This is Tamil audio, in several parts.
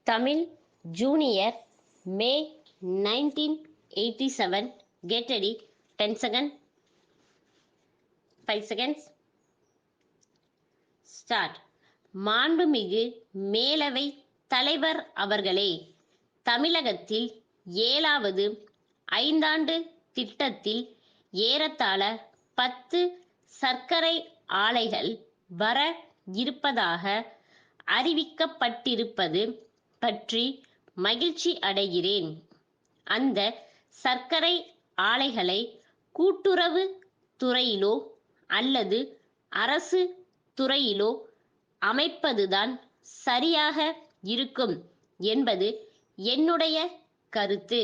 Tamil Junior May 1987. Get ready. 10 seconds. 5 seconds. Start. மாண்புமிகு மேலவை தலைவர் அவர்களே, தமிழகத்தில் 7வது ஐந்தாண்டு திட்டத்தில் ஏறத்தாழ 10 சர்க்கரை ஆலைகள் வர இருப்பதாக அறிவிக்கப்பட்டிருப்பது பற்றி மகிழ்ச்சி அடைகிறேன். அந்த சர்க்கரை ஆலைகளை கூட்டுறவு துறையிலோ அல்லது அரசு துறையிலோ அமைப்பதுதான் சரியாக இருக்கும் என்பது என்னுடைய கருத்து.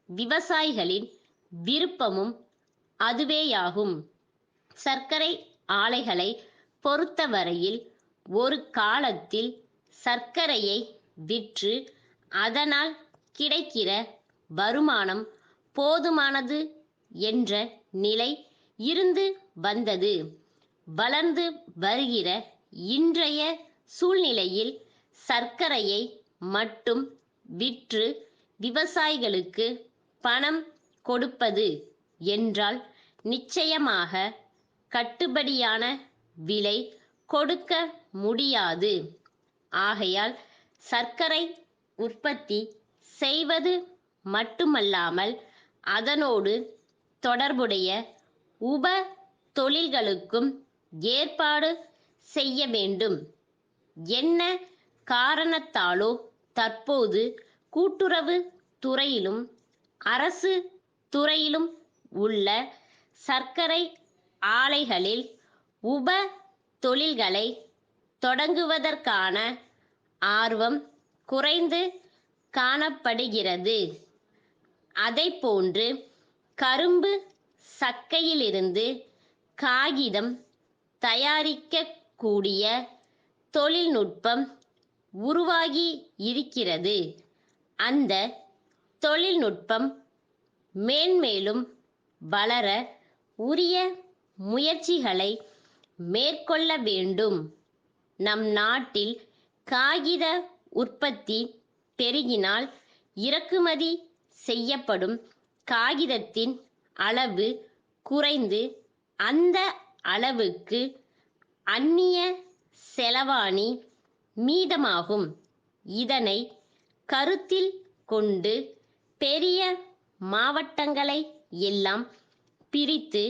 விவசாயிகளின் விருப்பமும் அதுவேயாகும். சர்க்கரை ஆலைகளை பொறுத்தவரையில் ஒரு காலத்தில் சர்க்கரையை விற்று அதனால் கிடைக்கிற வருமானம் போதுமானது என்ற நிலை இருந்து வந்தது. வளர்ந்து வருகிற இன்றைய சூழ்நிலையில் சர்க்கரையை மட்டும் விற்று விவசாயிகளுக்கு பணம் கொடுப்பது என்றால் நிச்சயமாக கட்டுப்படியான விலை கொடுக்க முடியாது. ஆகையால் சர்க்கரை உற்பத்தி செய்வது மட்டுமல்லாமல் அதனோடு தொடர்புடைய உப தொழில்களுக்கும் ஏற்பாடு செய்ய வேண்டும். என்ன காரணத்தாலோ தற்போது கூட்டுறவு துறையிலும் அரசு துறையிலும் உள்ள சர்க்கரை ஆலைகளில் உப தொழில்களை தொடங்குவதற்கான ஆர்வம் குறைந்து காணப்படுகிறது. அதைப்போன்று கரும்பு சக்கையிலிருந்து காகிதம் தயாரிக்கக்கூடிய தொழில்நுட்பம் உருவாகி இருக்கிறது. அந்த தொழில்நுட்பம் மேன்மேலும் வளர உரிய முயற்சிகளை மேற்கொள்ள வேண்டும். நம் நாட்டில் காகித உற்பத்தி பெருகினால் இறக்குமதி செய்யப்படும் காகிதத்தின் அளவு குறைந்து அந்த அளவுக்கு அந்நிய செலவாணி மீதமாகும். இதனை கருத்தில் கொண்டு பெரிய மாவட்டங்களை எல்லாம் பிரித்து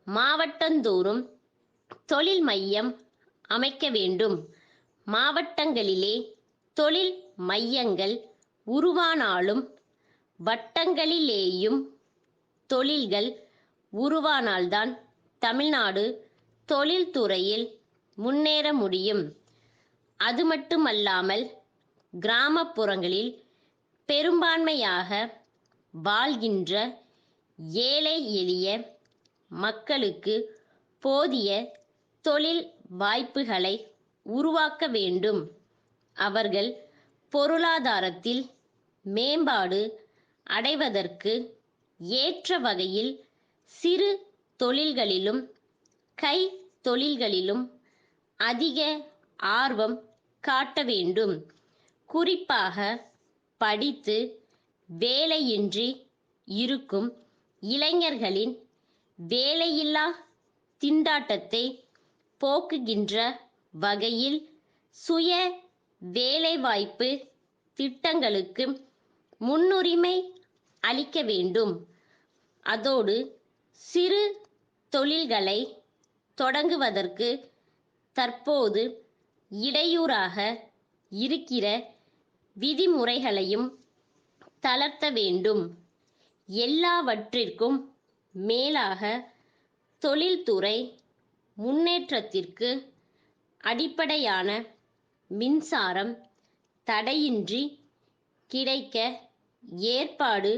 மாவட்டந்தோறும் தொழில் மையம் அமைக்க வேண்டும். மாவட்டங்களிலே தொழில் மையங்கள் உருவானாலும் வட்டங்களிலேயும் தொழில்கள் உருவானால்தான் தமிழ்நாடு தொழில்துறையில் முன்னேற முடியும். அது மட்டுமல்லாமல் கிராமப்புறங்களில் பெரும்பான்மையாக வாழ்கின்ற ஏழை எளிய மக்களுக்கு போதிய தொழில் வாய்ப்புகளை உருவாக்க வேண்டும். அவர்கள் பொருளாதாரத்தில் மேம்பாடு அடைவதற்கு ஏற்ற வகையில் சிறு தொழில்களிலும் கை தொழில்களிலும் அதிக ஆர்வம் காட்ட வேண்டும். குறிப்பாக படித்து வேலையின்றி இருக்கும் இளைஞர்களின் வேலையில்லா திண்டாட்டத்தை போக்குகின்ற வகையில் சுய வேலைவாய்ப்பு திட்டங்களுக்கு முன்னுரிமை அளிக்க வேண்டும். அதோடு சிறு தொழில்களை தொடங்குவதற்கு தற்போது இடையூறாக இருக்கிற விதிமுறைகளையும் தளர்த்த வேண்டும். எல்லாவற்றிற்கும் மேலாக தொழில்துறை முன்னேற்றத்திற்கு அடிப்படையான மின்சாரம் தடையின்றி கிடைக்க ஏற்பாடு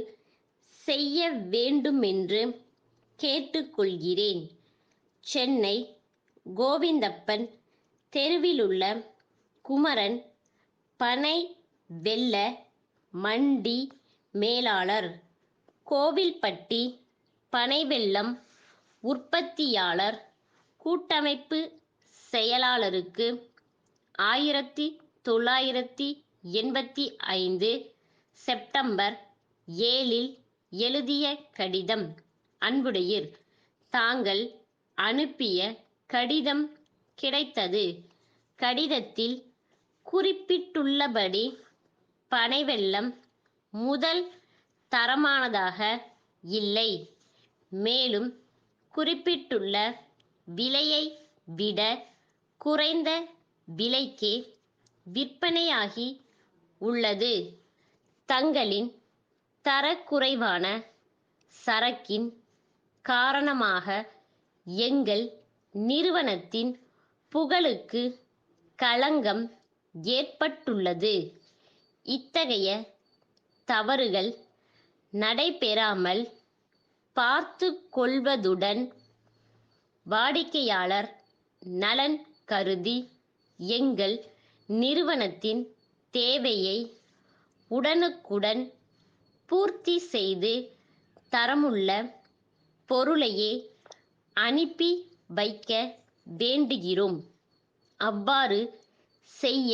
செய்ய வேண்டுமென்று கேட்டுக்கொள்கிறேன். சென்னை கோவிந்தப்பன் தெருவிலுள்ள குமரன் பனை வெல்ல மண்டி மேலாளர், கோவில்பட்டி பனைவெல்லம் உற்பத்தியாளர் கூட்டமைப்பு செயலாளருக்கு 1986 1985 செப்டம்பர் 7 எழுதிய கடிதம். அன்புடையீர், தாங்கள் அனுப்பிய கடிதம் கிடைத்தது. கடிதத்தில் குறிப்பிட்டுள்ளபடி பனை வெல்லம் முதல் தரமானதாக இல்லை. மேலும் குறிப்பிட்டுள்ள விலையை விட குறைந்த விலைக்கே விற்பனையாகி உள்ளது. தங்களின் தரக்குறைவான சரக்கின் காரணமாக எங்கள் நிறுவனத்தின் புகழுக்கு களங்கம் ஏற்பட்டுள்ளது. இத்தகைய தவறுகள் நடைபெறாமல் பார்த்து கொள்வதுடன் வாடிக்கையாளர் நலன் கருதி எங்கள் நிறுவனத்தின் தேவையை உடனுக்குடன் பூர்த்தி செய்து தரமுள்ள பொருளையே அனுப்பி வைக்க வேண்டுகிறோம். அவ்வாறு செய்ய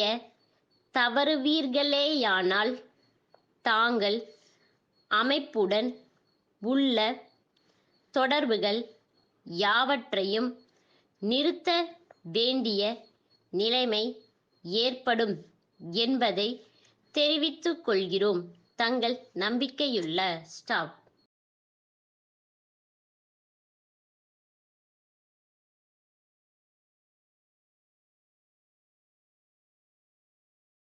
தவறுவீர்களேயானால் தாங்கள் அமைப்புடன் உள்ள தொடர்புகள் யாவற்றையும் நிறுத்த வேண்டிய நிலைமை ஏற்படும் என்பதை தெரிவித்துக் கொள்கிறோம். தங்கள் நம்பிக்கையுள்ள ஸ்டாஃப்.